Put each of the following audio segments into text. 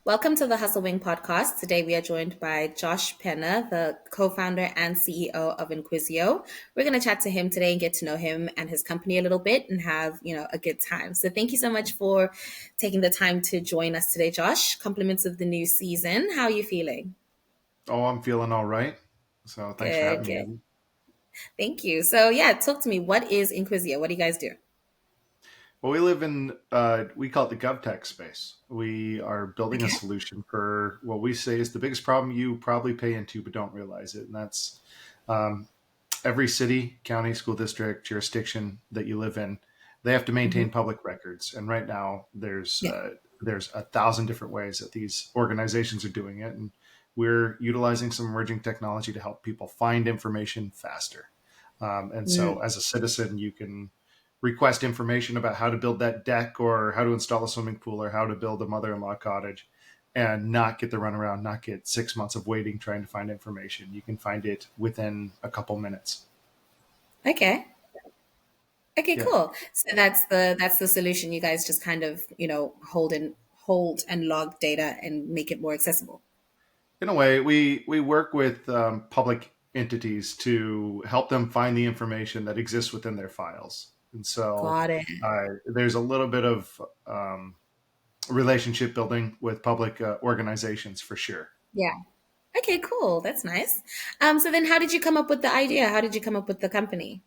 Welcome to the Hustle Wing podcast. Today we are joined by Josh Penner, the co-founder and CEO of Inquisio. We're going to chat to him today and get to know him and his company a little bit and have, a good time. So thank you so much for taking the time to join us today, Josh. Compliments of the new season. How are you feeling? Oh, I'm feeling all right. So thanks for Good, having me, good. Abby. Thank you. So yeah, talk to me. What is Inquisio? What do you guys do? Well, we live in, we call it the GovTech space. We are building a Okay. solution for what we say is the biggest problem you probably pay into but don't realize it. And that's um, every city, county, school district, jurisdiction that you live in, they have to Hmm. maintain public records. And right now Yeah. there's 1,000 different ways that these organizations are doing it. And we're utilizing some emerging technology to help people find information faster. And so, Mm. as a citizen, you can request information about how to build that deck or how to install a swimming pool or how to build a mother-in-law cottage and not get the runaround, not get 6 months of waiting trying to find information. You can find it within a couple minutes. Okay. Okay, Yeah. cool. So that's the solution. You guys just kind of, hold and log data and make it more accessible. In a way, we work with public entities to help them find the information that exists within their files. And so Got it. there's a little bit of relationship building with public organizations for sure. Yeah. Okay, cool. That's nice. So then how did you come up with the idea? How did you come up with the company?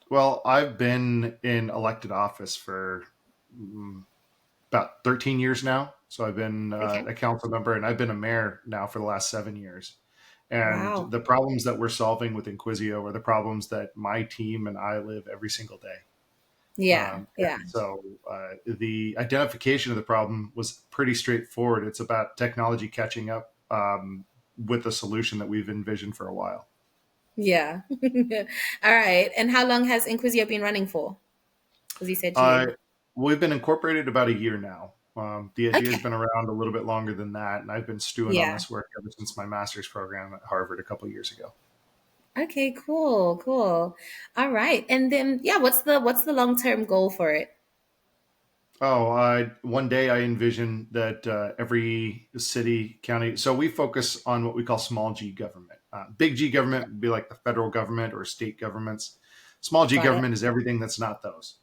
Well, I've been in elected office for mm, about 13 years now. So I've been Okay. a council member and I've been a mayor now for the last 7 years. And Wow. the problems that we're solving with Inquisio are the problems that my team and I live every single day. Yeah. Yeah. The identification of the problem was pretty straightforward. It's about technology catching up with a solution that we've envisioned for a while. Yeah. All right. And how long has Inquisio been running for? Because you said Uh, you. we've been incorporated about a year now. The idea has Okay. been around a little bit longer than that, and I've been stewing on Yeah. this work ever since my master's program at Harvard a couple of years ago. Okay, cool, cool. All right. And then yeah, what's the long-term goal for it? One day I envision that every city, county, so we focus on what we call small G government. Big G government would be like the federal government or state governments. Small G Got it. government is everything that's not those.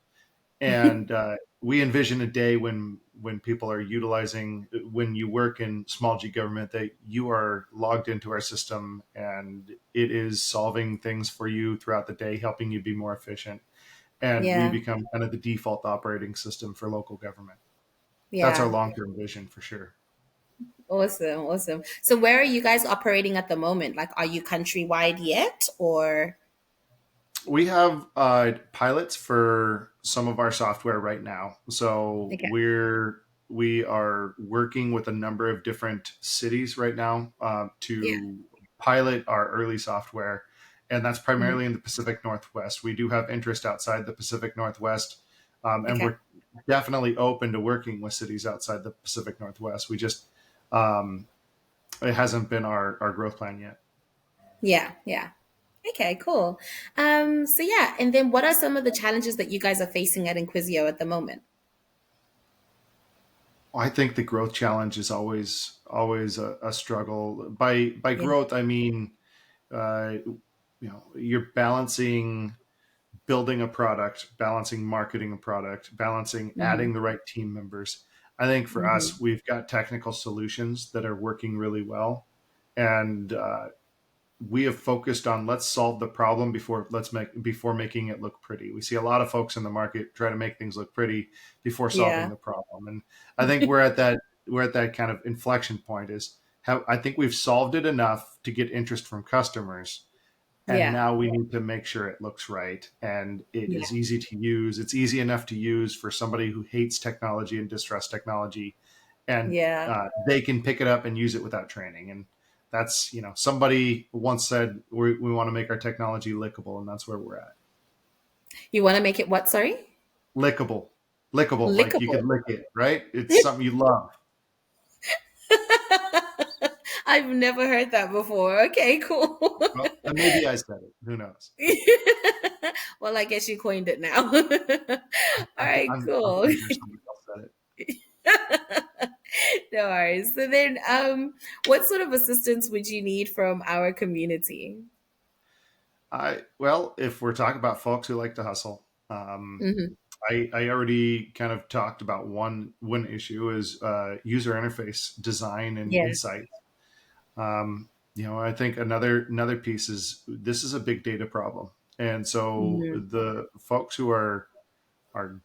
And we envision a day when people are utilizing when you work in small G government that you are logged into our system and it is solving things for you throughout the day, helping you be more efficient, and we Yeah. become kind of the default operating system for local government. That's our Yeah. long-term vision for sure. Awesome, awesome. So where are you guys operating at the moment? Like, are you countrywide yet, or? We have pilots for some of our software right now. So Okay. we are working with a number of different cities right now Yeah. to pilot our early software, and that's Mhm. primarily in the Pacific Northwest. We do have interest outside the Pacific Northwest, and Okay. we're definitely open to working with cities outside the Pacific Northwest. We just um, it hasn't been our growth plan yet. Yeah. Yeah. Okay. Cool. So yeah, and then what are some of the challenges that you guys are facing at Inquisio at the moment? I think the growth challenge is always a struggle. By Yeah. growth, I mean you're balancing building a product, balancing marketing a product, balancing Hmm. adding the right team members. I think for us, Hmm. we've got technical solutions that are working really well, and we have focused on let's solve the problem before making it look pretty. We see a lot of folks in the market try to make things look pretty before solving Yeah. the problem, and I think we're at that kind of inflection point. Is how I think we've solved it enough to get interest from customers, and Yeah. now we need to make sure it looks right and it Yeah. is easy to use. It's easy enough to use for somebody who hates technology and distrusts technology, and Yeah. they can pick it up and use it without training. And that's somebody once said we want to make our technology lickable, and that's where we're at. You want to make it what? Sorry. Lickable, lickable, like you Lickable. could lick it, right? It's something you love. I've never heard that before. Okay, cool. Well, and maybe I said it. Who knows? Well, I guess you coined it now. All right, I'm cool. pretty sure somebody else said it. No worries. So then, what sort of assistance would you need from our community? Well, if we're talking about folks who like to hustle, Hmm. I already kind of talked about one issue is user interface design and Yeah. insight. I think another piece is this is a big data problem, and so Hmm. the folks who are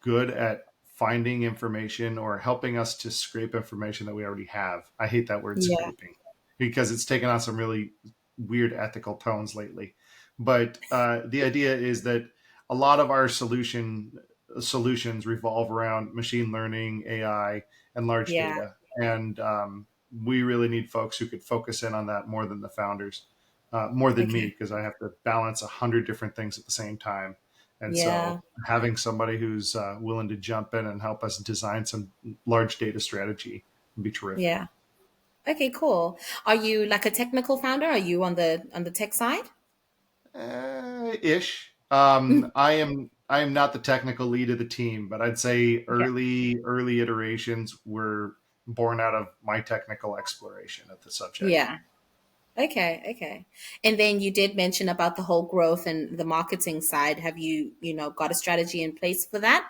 good at finding information or helping us to scrape information that we already have. I hate that word Yeah. scraping because it's taken on some really weird ethical tones lately. But the idea is that a lot of our solutions revolve around machine learning, AI, and large Yeah. data, and we really need folks who could focus in on that more than the founders, more than me, Okay. because I have to balance 100 different things at the same time. And Yeah. so having somebody who's willing to jump in and help us design some large data strategy would be terrific. Yeah. Okay, cool. Are you like a technical founder? Are you on the tech side? Ish. I am not the technical lead of the team, but I'd say Okay. early iterations were born out of my technical exploration of the subject. Yeah. Okay, okay. And then you did mention about the whole growth and the marketing side. Have you got a strategy in place for that?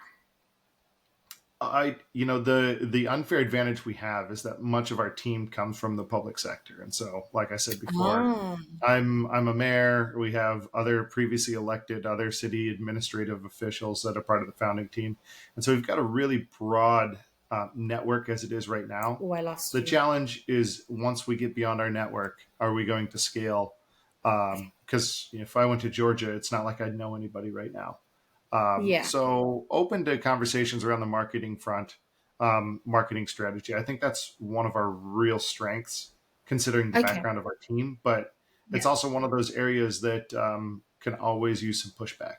The unfair advantage we have is that much of our team comes from the public sector, and so, like I said before, Oh, I'm a mayor. We have other previously elected other city administrative officials that are part of the founding team, and so we've got a really broad network as it is right now. oh, I lost The you. challenge is once we get beyond our network, are we going to scale? Okay. Because if I went to Georgia, it's not like I'd know anybody right now. Yeah. So open to conversations around the marketing front, marketing strategy. I think that's one of our real strengths, considering the Okay. background of our team. But Yeah. it's also one of those areas that can always use some pushback.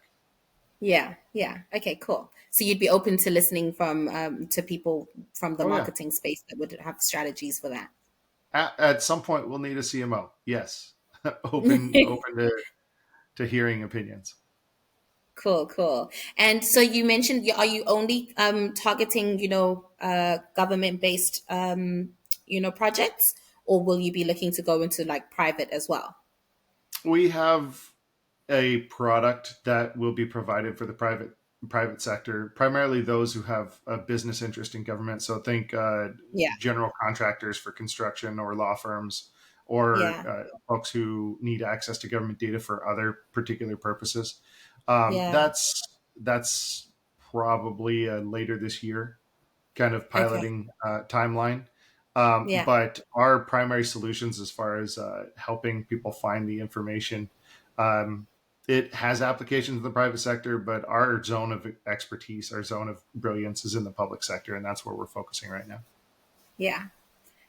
Yeah. Yeah. Okay, cool. So you'd be open to listening from to people from the Oh yeah. marketing space that would have strategies for that. At some point, we'll need a CMO. Yes, open to hearing opinions. Cool, cool. And so you mentioned, are you only targeting, government-based, projects, or will you be looking to go into like private as well? We have a product that will be provided for the private sector, primarily those who have a business interest in government. So think Yeah, general contractors for construction or law firms or yeah, folks who need access to government data for other particular purposes. yeah. That's probably later this year kind of Okay, piloting timeline. yeah, But our primary solutions, as far as helping people find the information, um, it has applications in the private sector, but our zone of expertise, our zone of brilliance is in the public sector, and that's where we're focusing right now. yeah.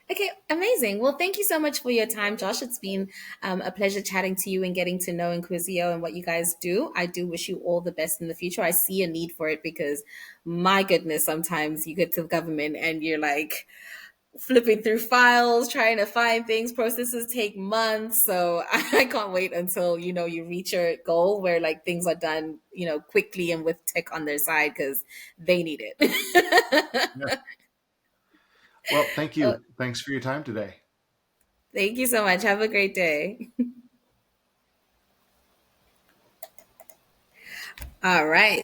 Okay, amazing. Well, thank you so much for your time, Josh. It's been a pleasure chatting to you and getting to know Inquisio and what you guys do. I do wish you all the best in the future. I see a need for it because, my goodness, sometimes you get to the government and you're like, flipping through files, trying to find things. Processes take months. So I can't wait until, you reach your goal where like things are done, quickly and with tech on their side because they need it. Yeah. Well, thank Uh, you. Thanks for your time today. Thank you so much. Have a great day. All right.